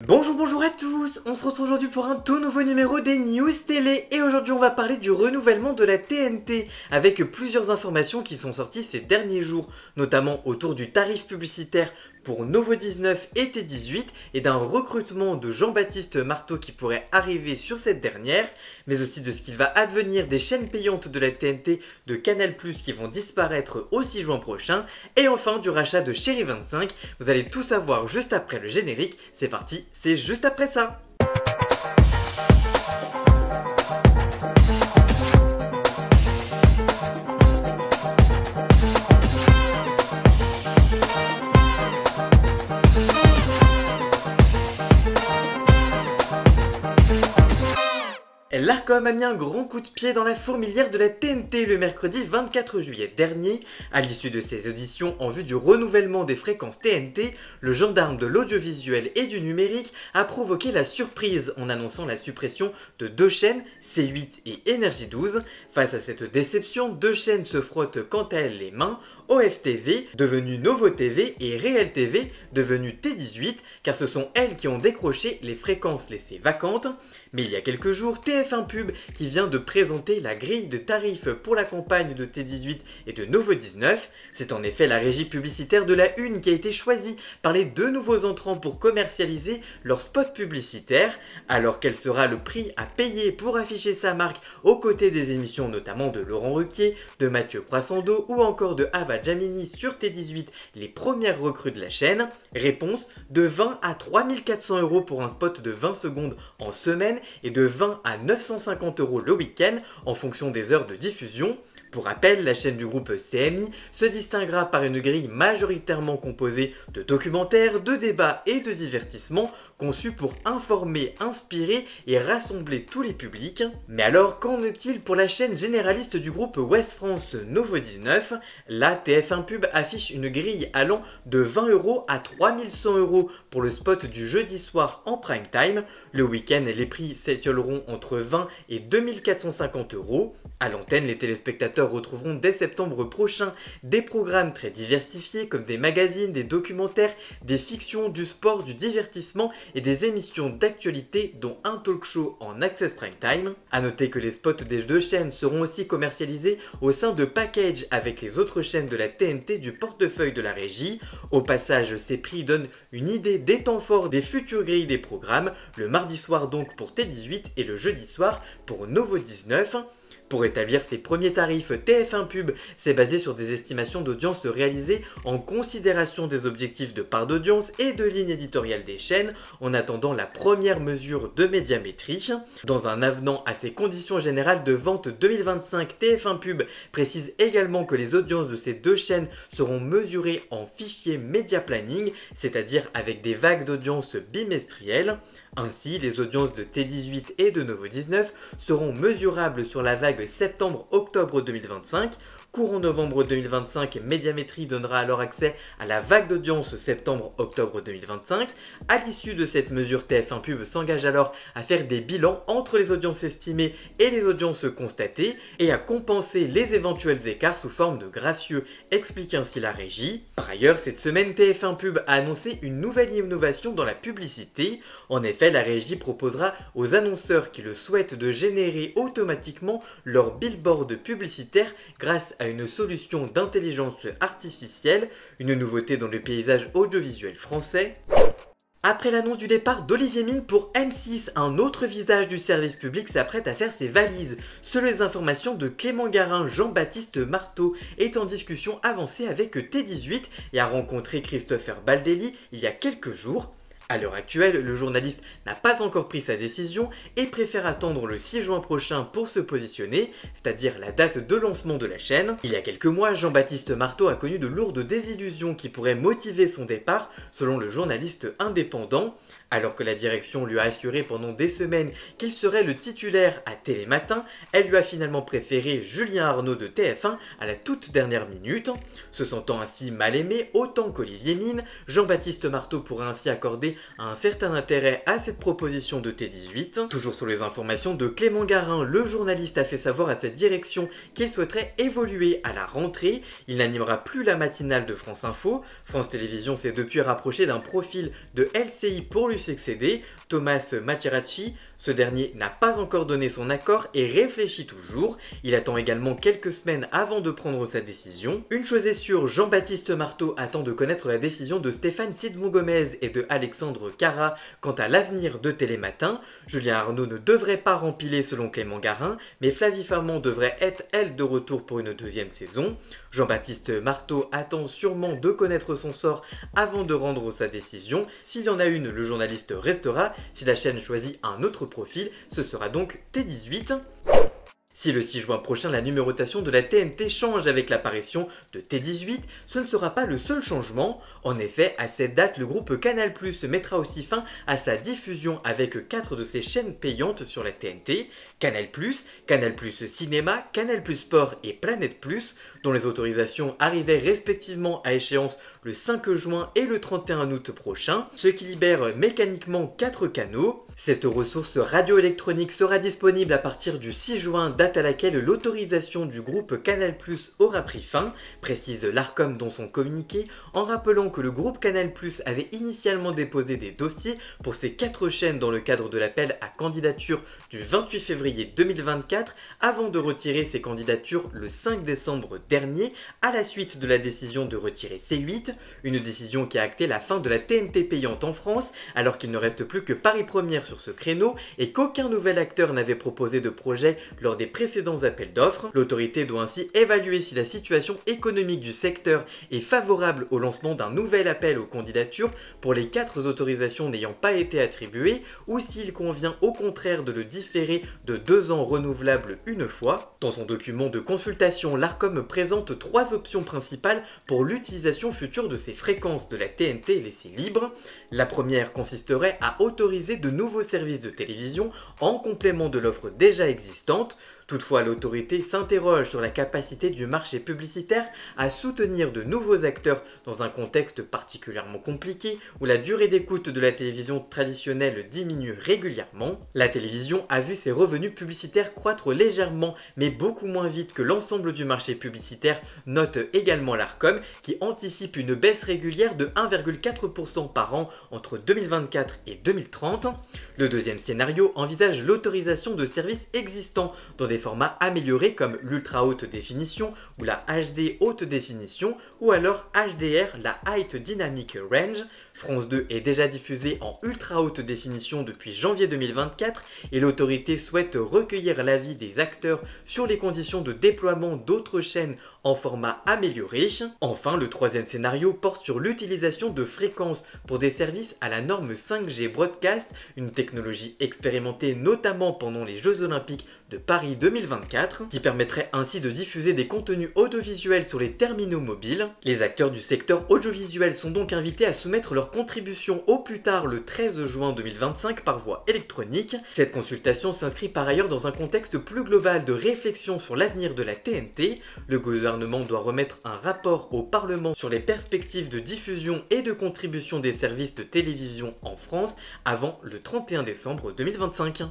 Bonjour à tous, on se retrouve aujourd'hui pour un tout nouveau numéro des News Télé et aujourd'hui on va parler du renouvellement de la TNT avec plusieurs informations qui sont sorties ces derniers jours, notamment autour du tarif publicitaire pour Novo 19 et T18 et d'un recrutement de Jean-Baptiste Marteau qui pourrait arriver sur cette dernière, mais aussi de ce qu'il va advenir des chaînes payantes de la TNT de Canal+ qui vont disparaître au 6 juin prochain et enfin du rachat de Chéri 25. Vous allez tout savoir juste après le générique, c'est parti, c'est juste après ça. L'Arcom a mis un grand coup de pied dans la fourmilière de la TNT le mercredi 24 juillet dernier. À l'issue de ses auditions en vue du renouvellement des fréquences TNT, le gendarme de l'audiovisuel et du numérique a provoqué la surprise en annonçant la suppression de deux chaînes, C8 et Énergie 12. Face à cette déception, deux chaînes se frottent quant à elles les mains, OFTV, devenu Novo TV, et Réel TV, devenu T18, car ce sont elles qui ont décroché les fréquences laissées vacantes. Mais il y a quelques jours, TF1 Pub qui vient de présenter la grille de tarifs pour la campagne de T18 et de Novo 19. C'est en effet la régie publicitaire de la Une qui a été choisie par les deux nouveaux entrants pour commercialiser leur spot publicitaire, alors quel sera le prix à payer pour afficher sa marque aux côtés des émissions notamment de Laurent Ruquier, de Mathieu Croissando ou encore de Ava Jamini sur T18, les premières recrues de la chaîne. Réponse, de 20 à 3400 € pour un spot de 20 secondes en semaine et de 20 à 950 € le week-end en fonction des heures de diffusion. Pour rappel, la chaîne du groupe CMI se distinguera par une grille majoritairement composée de documentaires, de débats et de divertissements conçus pour informer, inspirer et rassembler tous les publics. Mais alors, qu'en est-il pour la chaîne généraliste du groupe Ouest France Novo 19 ? La TF1 Pub affiche une grille allant de 20 € à 3100 € pour le spot du jeudi soir en prime time. Le week-end, les prix s'étioleront entre 20 et 2450 €. À l'antenne, les téléspectateurs retrouveront dès septembre prochain des programmes très diversifiés comme des magazines, des documentaires, des fictions, du sport, du divertissement et des émissions d'actualité dont un talk show en access prime time. A noter que les spots des deux chaînes seront aussi commercialisés au sein de packages avec les autres chaînes de la TNT du portefeuille de la régie. Au passage, ces prix donnent une idée des temps forts des futures grilles des programmes, le mardi soir donc pour T18 et le jeudi soir pour Novo 19. Pour établir ses premiers tarifs, TF1 Pub s'est basé sur des estimations d'audience réalisées en considération des objectifs de part d'audience et de ligne éditoriale des chaînes en attendant la première mesure de médiamétrie. Dans un avenant à ses conditions générales de vente 2025, TF1 Pub précise également que les audiences de ces deux chaînes seront mesurées en fichier Media Planning, c'est-à-dire avec des vagues d'audience bimestrielles. Ainsi, les audiences de T18 et de Novo 19 seront mesurables sur la vague septembre-octobre 2025. Courant novembre 2025, Médiamétrie donnera alors accès à la vague d'audience septembre-octobre 2025. À l'issue de cette mesure, TF1 Pub s'engage alors à faire des bilans entre les audiences estimées et les audiences constatées et à compenser les éventuels écarts sous forme de gracieux, explique ainsi la régie. Par ailleurs, cette semaine, TF1 Pub a annoncé une nouvelle innovation dans la publicité. En effet, la régie proposera aux annonceurs qui le souhaitent de générer automatiquement leur billboard publicitaire grâce à une solution d'intelligence artificielle, une nouveauté dans le paysage audiovisuel français. Après l'annonce du départ d'Olivier Mine pour M6, un autre visage du service public s'apprête à faire ses valises. Selon les informations de Clément Garin, Jean-Baptiste Marteau est en discussion avancée avec T18 et a rencontré Christopher Baldelli il y a quelques jours. À l'heure actuelle, le journaliste n'a pas encore pris sa décision et préfère attendre le 6 juin prochain pour se positionner, c'est-à-dire la date de lancement de la chaîne. Il y a quelques mois, Jean-Baptiste Marteau a connu de lourdes désillusions qui pourraient motiver son départ, selon le journaliste indépendant. Alors que la direction lui a assuré pendant des semaines qu'il serait le titulaire à Télématin, elle lui a finalement préféré Julien Arnaud de TF1 à la toute dernière minute. Se sentant ainsi mal aimé autant qu'Olivier Mine, Jean-Baptiste Marteau pourrait ainsi accorder un certain intérêt à cette proposition de T18. Toujours sur les informations de Clément Garin, le journaliste a fait savoir à cette direction qu'il souhaiterait évoluer à la rentrée. Il n'animera plus la matinale de France Info. France Télévisions s'est depuis rapproché d'un profil de LCI pour lui lui succéder, Thomas Maceracci. Ce dernier n'a pas encore donné son accord et réfléchit toujours. Il attend également quelques semaines avant de prendre sa décision. Une chose est sûre, Jean-Baptiste Marteau attend de connaître la décision de Stéphane Sidmon-Gomez et de Alexandre Cara quant à l'avenir de Télématin. Julien Arnaud ne devrait pas rempiler selon Clément Garin, mais Flavie Farman devrait être, elle, de retour pour une deuxième saison. Jean-Baptiste Marteau attend sûrement de connaître son sort avant de rendre sa décision. S'il y en a une, le journaliste restera. Si la chaîne choisit un autre profil, ce sera donc T18. Si le 6 juin prochain la numérotation de la TNT change avec l'apparition de T18, ce ne sera pas le seul changement. En effet, à cette date, le groupe Canal+ mettra aussi fin à sa diffusion avec 4 de ses chaînes payantes sur la TNT, Canal+, Canal+ Cinéma, Canal+ Sport et Planète+, dont les autorisations arrivaient respectivement à échéance le 5 juin et le 31 août prochain, ce qui libère mécaniquement 4 canaux. Cette ressource radioélectronique sera disponible à partir du 6 juin, date à laquelle l'autorisation du groupe Canal+ aura pris fin, précise l'Arcom dans son communiqué, en rappelant que le groupe Canal+ avait initialement déposé des dossiers pour ces 4 chaînes dans le cadre de l'appel à candidature du 28 février 2024, avant de retirer ses candidatures le 5 décembre dernier, à la suite de la décision de retirer C8, une décision qui a acté la fin de la TNT payante en France, alors qu'il ne reste plus que Paris Première sur ce créneau et qu'aucun nouvel acteur n'avait proposé de projet lors des précédents appels d'offres. L'autorité doit ainsi évaluer si la situation économique du secteur est favorable au lancement d'un nouvel appel aux candidatures pour les 4 autorisations n'ayant pas été attribuées ou s'il convient au contraire de le différer de 2 ans renouvelables une fois. Dans son document de consultation, l'Arcom présente 3 options principales pour l'utilisation future de ces fréquences de la TNT laissées libres. La première consisterait à autoriser de nouveaux services de télévision en complément de l'offre déjà existante. Toutefois, l'autorité s'interroge sur la capacité du marché publicitaire à soutenir de nouveaux acteurs dans un contexte particulièrement compliqué où la durée d'écoute de la télévision traditionnelle diminue régulièrement. La télévision a vu ses revenus publicitaires croître légèrement, mais beaucoup moins vite que l'ensemble du marché publicitaire, note également l'Arcom, qui anticipe une baisse régulière de 1,4% par an entre 2024 et 2030. Le deuxième scénario envisage l'autorisation de services existants dans des formats améliorés comme l'ultra haute définition ou la HD haute définition ou alors HDR, la High Dynamic Range. France 2 est déjà diffusée en ultra haute définition depuis janvier 2024 et l'autorité souhaite recueillir l'avis des acteurs sur les conditions de déploiement d'autres chaînes en format amélioré. Enfin, le troisième scénario porte sur l'utilisation de fréquences pour des services à la norme 5G Broadcast, une technologie expérimentée notamment pendant les Jeux Olympiques de Paris 2024, qui permettrait ainsi de diffuser des contenus audiovisuels sur les terminaux mobiles. Les acteurs du secteur audiovisuel sont donc invités à soumettre leur contribution au plus tard le 13 juin 2025 par voie électronique. Cette consultation s'inscrit par ailleurs dans un contexte plus global de réflexion sur l'avenir de la TNT. Le gouvernement doit remettre un rapport au Parlement sur les perspectives de diffusion et de contribution des services de télévision en France avant le 31 décembre 2025.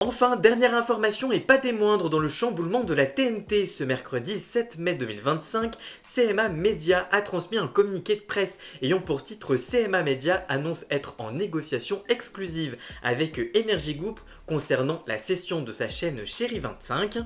Enfin, dernière information et pas des moindres dans le chamboulement de la TNT, ce mercredi 7 mai 2025, CMA Media a transmis un communiqué de presse ayant pour titre CMA Media annonce être en négociation exclusive avec Energy Group concernant la cession de sa chaîne Chérie 25.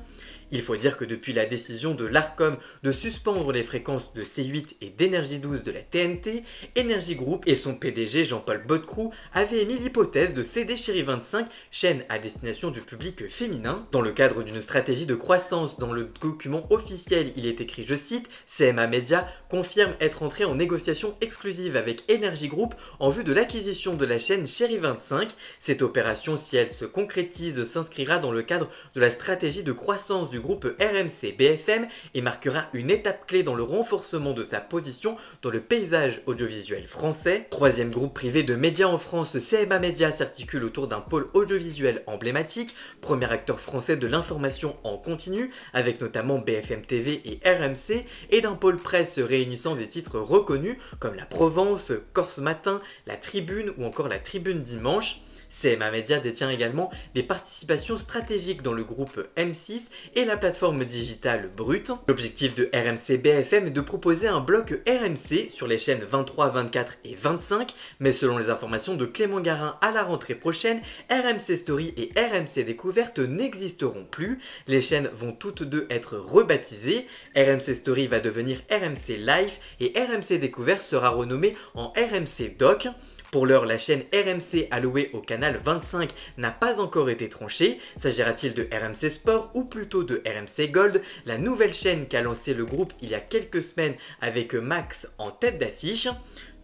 Il faut dire que depuis la décision de l'Arcom de suspendre les fréquences de C8 et d'Énergie 12 de la TNT, Energy Group et son PDG Jean-Paul Bottecroux avaient émis l'hypothèse de céder Chérie 25, chaîne à destination du public féminin. Dans le cadre d'une stratégie de croissance, dans le document officiel, il est écrit, je cite, CMA Media confirme être entré en négociation exclusive avec Energy Group en vue de l'acquisition de la chaîne Chérie 25. Cette opération, si elle se concrétise, s'inscrira dans le cadre de la stratégie de croissance du groupe RMC BFM et marquera une étape clé dans le renforcement de sa position dans le paysage audiovisuel français. Troisième groupe privé de médias en France, CMA Media s'articule autour d'un pôle audiovisuel emblématique, premier acteur français de l'information en continu, avec notamment BFM TV et RMC, et d'un pôle presse réunissant des titres reconnus comme La Provence, Corse Matin, La Tribune ou encore La Tribune Dimanche. CMA Media détient également des participations stratégiques dans le groupe M6 et la plateforme digitale Brut. L'objectif de RMC BFM est de proposer un bloc RMC sur les chaînes 23, 24 et 25, mais selon les informations de Clément Garin à la rentrée prochaine, RMC Story et RMC Découverte n'existeront plus. Les chaînes vont toutes deux être rebaptisées. RMC Story va devenir RMC Live et RMC Découverte sera renommée en RMC Doc. Pour l'heure, la chaîne RMC allouée au canal 25 n'a pas encore été tranchée. S'agira-t-il de RMC Sport ou plutôt de RMC Gold, la nouvelle chaîne qu'a lancé le groupe il y a quelques semaines avec Max en tête d'affiche?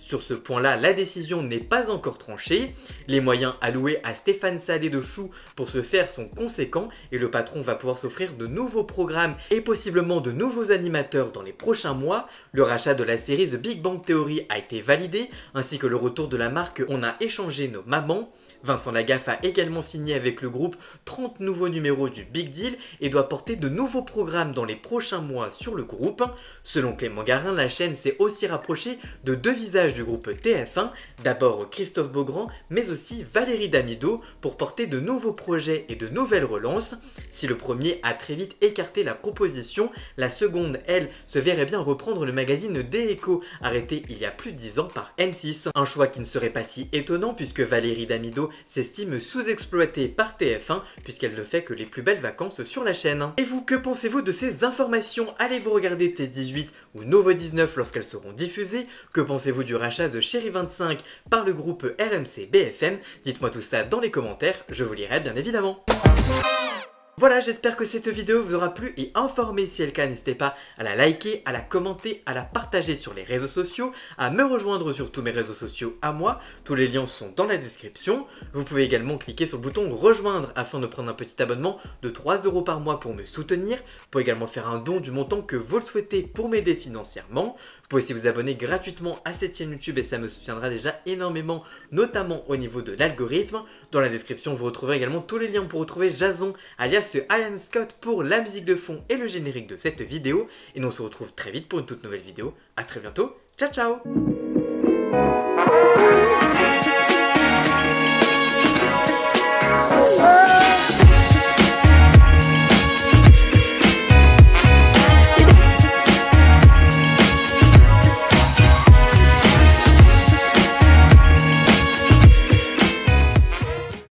Sur ce point-là, la décision n'est pas encore tranchée. Les moyens alloués à Stéphane Salé de Chou pour ce faire sont conséquents et le patron va pouvoir s'offrir de nouveaux programmes et possiblement de nouveaux animateurs dans les prochains mois. Le rachat de la série The Big Bang Theory a été validé, ainsi que le retour de la marque On a échangé nos mamans. Vincent Lagaffe a également signé avec le groupe 30 nouveaux numéros du Big Deal et doit porter de nouveaux programmes dans les prochains mois sur le groupe. Selon Clément Garin, la chaîne s'est aussi rapprochée de deux visages du groupe TF1, d'abord Christophe Beaugrand, mais aussi Valérie Damido pour porter de nouveaux projets et de nouvelles relances. Si le premier a très vite écarté la proposition, la seconde, elle, se verrait bien reprendre le magazine D-Echo, arrêté il y a plus de 10 ans par M6. Un choix qui ne serait pas si étonnant puisque Valérie Damido s'estime sous-exploitée par TF1 puisqu'elle ne fait que les plus belles vacances sur la chaîne. Et vous, que pensez-vous de ces informations? Allez-vous regarder T18 ou Novo 19 lorsqu'elles seront diffusées? Que pensez-vous du rachat de Chéri 25 par le groupe RMC BFM? Dites-moi tout ça dans les commentaires, je vous lirai bien évidemment. Voilà, j'espère que cette vidéo vous aura plu et informé. Si c'est le cas, n'hésitez pas à la liker, à la commenter, à la partager sur les réseaux sociaux, à me rejoindre sur tous mes réseaux sociaux à moi. Tous les liens sont dans la description. Vous pouvez également cliquer sur le bouton rejoindre afin de prendre un petit abonnement de 3 € par mois pour me soutenir. Vous pouvez également faire un don du montant que vous le souhaitez pour m'aider financièrement. Vous pouvez aussi vous abonner gratuitement à cette chaîne YouTube et ça me soutiendra déjà énormément, notamment au niveau de l'algorithme. Dans la description, vous retrouverez également tous les liens pour retrouver Jason, alias Ian Scott pour la musique de fond et le générique de cette vidéo. Et nous on se retrouve très vite pour une toute nouvelle vidéo. A très bientôt, ciao ciao.